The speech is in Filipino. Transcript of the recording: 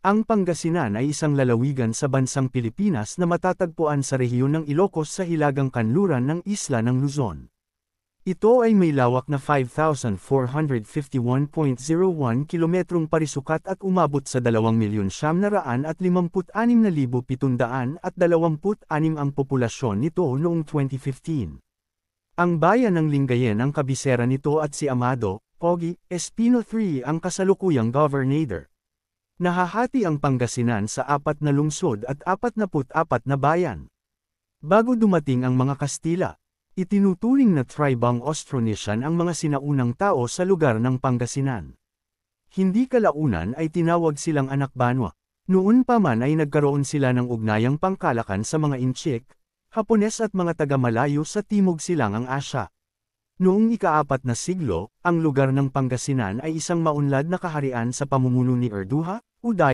Ang Pangasinan ay isang lalawigan sa bansang Pilipinas na matatagpuan sa rehiyon ng Ilocos sa hilagang kanluran ng isla ng Luzon. Ito ay may lawak na 5,451.01 kilometrong parisukat at umabot sa 2,956,726 ang populasyon nito noong 2015. Ang bayan ng Lingayen ang kabisera nito at si Amado, Pogi, Espino III ang kasalukuyang governor. Nahahati ang Pangasinan sa 4 na lungsod at 44 na bayan. Bago dumating ang mga Kastila, itinuturing na tribang Austronesian ang mga sinaunang tao sa lugar ng Pangasinan. Hindi kalaunan ay tinawag silang anak banwa. Noon pa man ay nagkaroon sila ng ugnayang pangkalakan sa mga Inchik, Hapones at mga taga-malayo sa Timog Silangang Asya. Noong ika-4 na siglo, ang lugar ng Pangasinan ay isang maunlad na kaharian sa pamumuno ni Erduha, Uday